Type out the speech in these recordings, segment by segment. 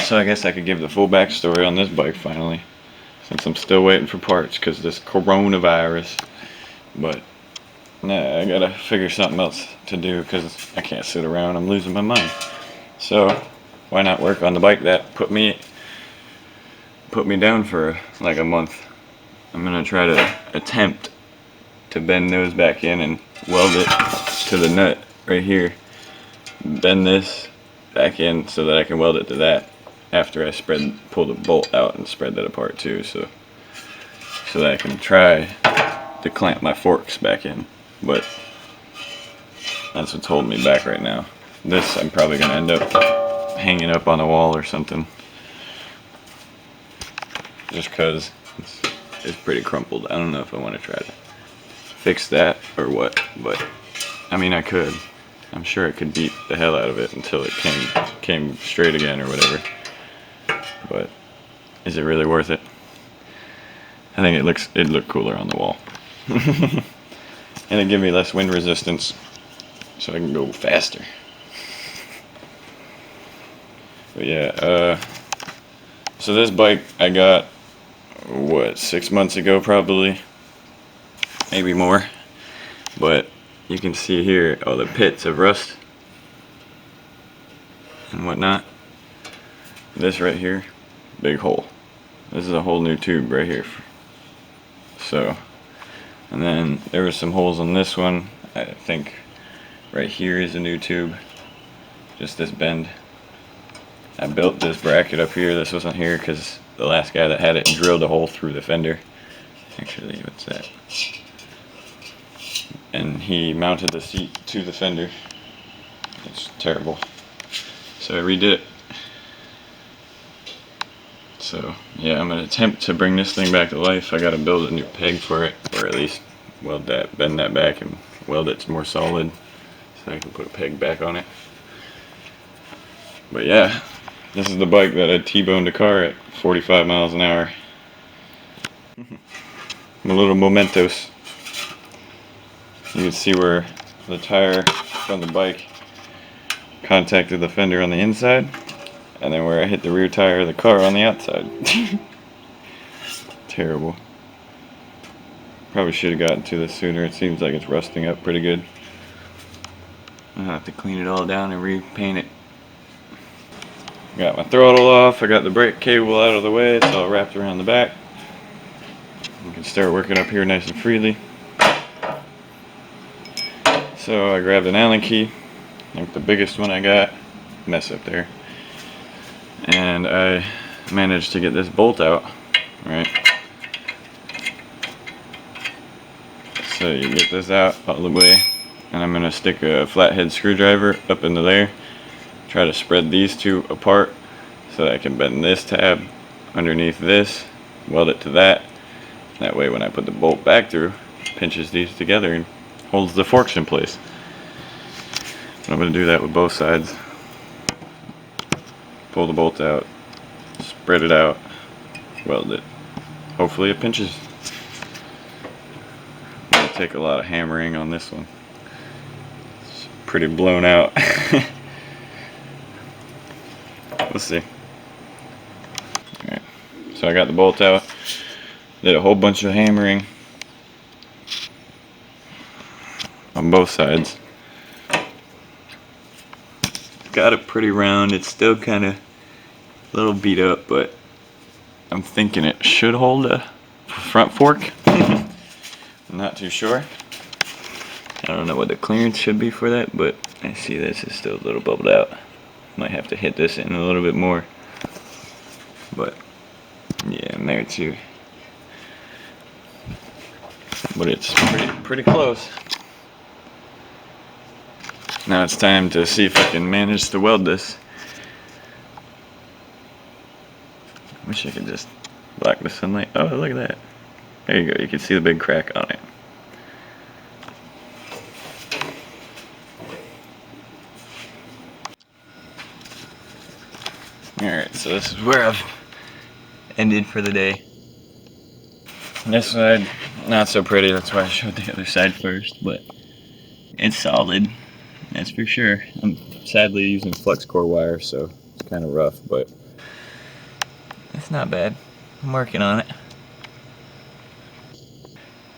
So I guess I could give the full backstory on this bike finally, since I'm still waiting for parts because this coronavirus. But nah, I gotta figure something else to do because I can't sit around. I'm losing my mind. So why not work on the bike that put me down for like a month? I'm gonna try to attempt to bend those back in and weld it to the nut right here. Bend this back in so that I can weld it to that after I pull the bolt out and spread that apart too, so that I can try to clamp my forks back in. But that's what's holding me back right now. This I'm probably gonna end up hanging up on the wall or something, just cause it's pretty crumpled. I don't know if I want to try to fix that or what, but I mean I could. I'm sure I could beat the hell out of it until it came straight again or whatever. But is it really worth it? I think it'd look cooler on the wall. And it'd give me less wind resistance so I can go faster. But yeah, so this bike I got, what, 6 months ago probably? Maybe more. But you can see here all the pits of rust and whatnot. This right here, big hole. This is a whole new tube right here. So, and then there were some holes on this one. I think right here is a new tube. Just this bend. I built this bracket up here. This wasn't here because the last guy that had it drilled a hole through the fender. Actually, what's that? And he mounted the seat to the fender. It's terrible. So I redid it. So yeah, I'm gonna attempt to bring this thing back to life. I gotta build a new peg for it, or at least weld that, bend that back and weld it more solid so I can put a peg back on it. But yeah, this is the bike that I T-boned a car at 45 miles an hour. A little mementos. You can see where the tire from the bike contacted the fender on the inside, and then where I hit the rear tire of the car on the outside. Terrible. Probably should have gotten to this sooner. It seems like it's rusting up pretty good. I'll have to clean it all down and repaint it. Got my throttle off. I got the brake cable out of the way. It's all wrapped around the back. You can start working up here nice and freely. So I grabbed an Allen key, like the biggest one I got, mess up there, and I managed to get this bolt out, right? So you get this out all the way, and I'm going to stick a flathead screwdriver up into there, try to spread these two apart so that I can bend this tab underneath this, weld it to that. That way when I put the bolt back through, it pinches these together and holds the forks in place. I'm going to do that with both sides. Pull the bolt out, spread it out, weld it. Hopefully it pinches. It'll take a lot of hammering on this one. It's pretty blown out. We'll see. Alright, so I got the bolt out, did a whole bunch of hammering on both sides. Got it pretty round. It's still kind of a little beat up, but I'm thinking it should hold a front fork. I'm not too sure. I don't know what the clearance should be for that, but I see this is still a little bubbled out. Might have to hit this in a little bit more. But yeah, I'm there too. But it's pretty close. Now it's time to see if I can manage to weld this. I wish I could just block the sunlight. Oh, look at that. There you go. You can see the big crack on it. Alright, so this is where I've ended for the day. This side, not so pretty. That's why I showed the other side first, but it's solid. That's for sure. I'm sadly using flex core wire, so It's kind of rough, but it's not bad. I'm working on it.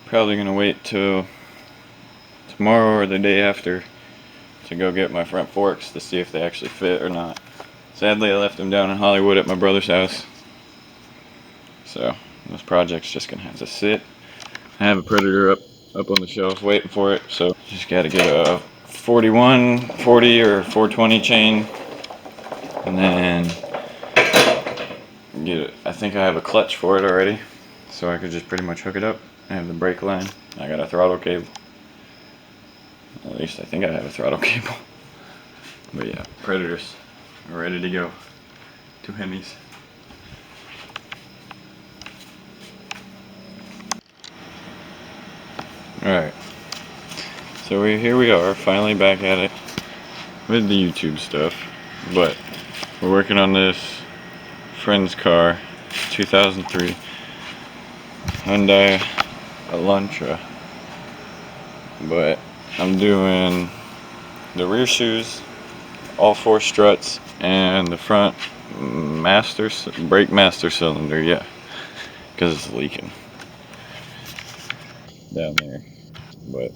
Probably gonna wait till tomorrow or the day after to go get my front forks to see if they actually fit or not. Sadly, I left them down in Hollywood at my brother's house, so this project's just gonna have to sit. I have a Predator up on the shelf waiting for it, so just gotta get a 41, 40, or 420 chain, and then get it. I think I have a clutch for it already, so I could just pretty much hook it up. I have the brake line. I got a throttle cable. At least I think I have a throttle cable. But yeah, Predators are ready to go. 2 Hemis. Alright. So here we are, finally back at it with the YouTube stuff. But we're working on this friend's car, 2003 Hyundai Elantra. But I'm doing the rear shoes, all 4 struts, and the front brake master cylinder, yeah, because it's leaking down there. But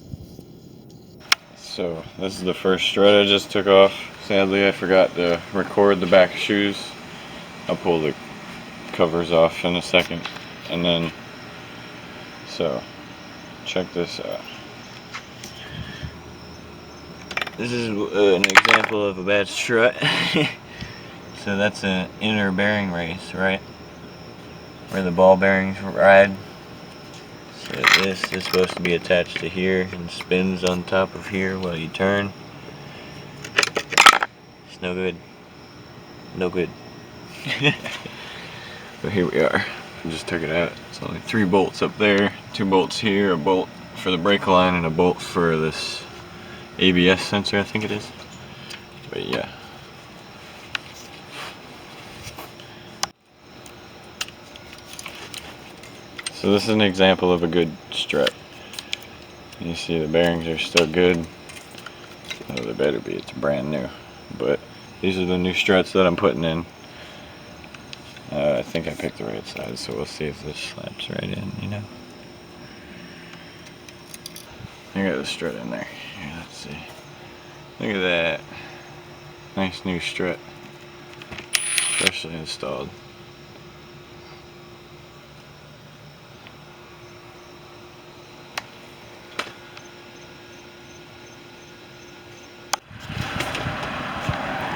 so this is the first strut I just took off. Sadly, I forgot to record the back shoes. I'll pull the covers off in a second, and then so check this out. This is an example of a bad strut. So that's an inner bearing race, right? Where the ball bearings ride. So this is supposed to be attached to here and spins on top of here while you turn. It's no good. No good. But here we are. I just took it out. It's only 3 bolts up there, 2 bolts here, a bolt for the brake line, and a bolt for this ABS sensor, I think it is. But yeah. So this is an example of a good strut. You see the bearings are still good. Oh, they better be, it's brand new. But these are the new struts that I'm putting in. I think I picked the right size, so we'll see if this slaps right in, you know. I got the strut in there. Here, let's see. Look at that. Nice new strut. Freshly installed.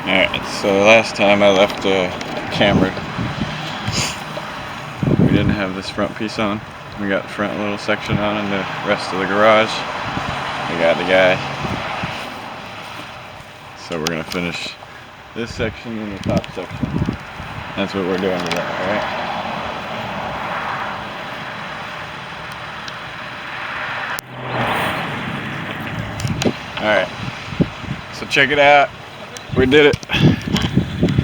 Alright, so last time I left the camera, we didn't have this front piece on. We got the front little section on and the rest of the garage. We got the guy. So we're going to finish this section and the top section. That's what we're doing today, alright? Alright, so check it out. We did it.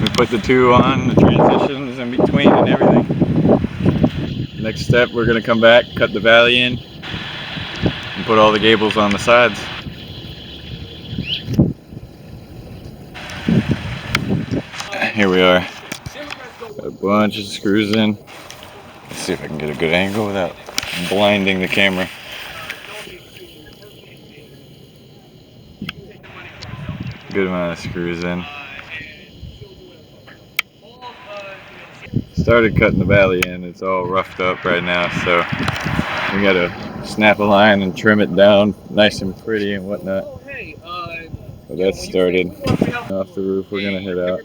We put the 2 on, the transitions in between and everything. Next step, we're going to come back, cut the valley in, and put all the gables on the sides. Here we are. Got a bunch of screws in. Let's see if I can get a good angle without blinding the camera. Good amount of screws in. Started cutting the valley in. It's all roughed up right now, so we gotta snap a line and trim it down nice and pretty and whatnot. But that's started. Off the roof, we're gonna head out.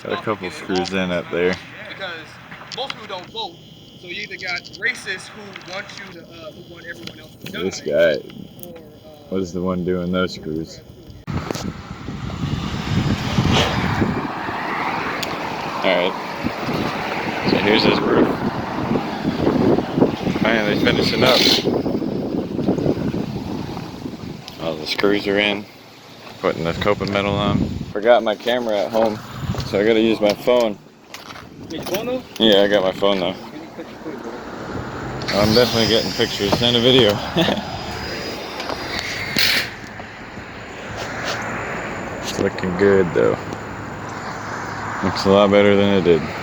Got a couple screws in up there. Because most people don't vote, so you either got racists who want you to, who want everyone else to die. This guy was the one doing those screws. Alright, so here's his roof. Finally finishing up. All the screws are in. Putting the coping metal on. Forgot my camera at home, so I gotta use my phone. Your phone though? Yeah, I got my phone though. I'm definitely getting pictures and a video. It's looking good though. Looks a lot better than it did.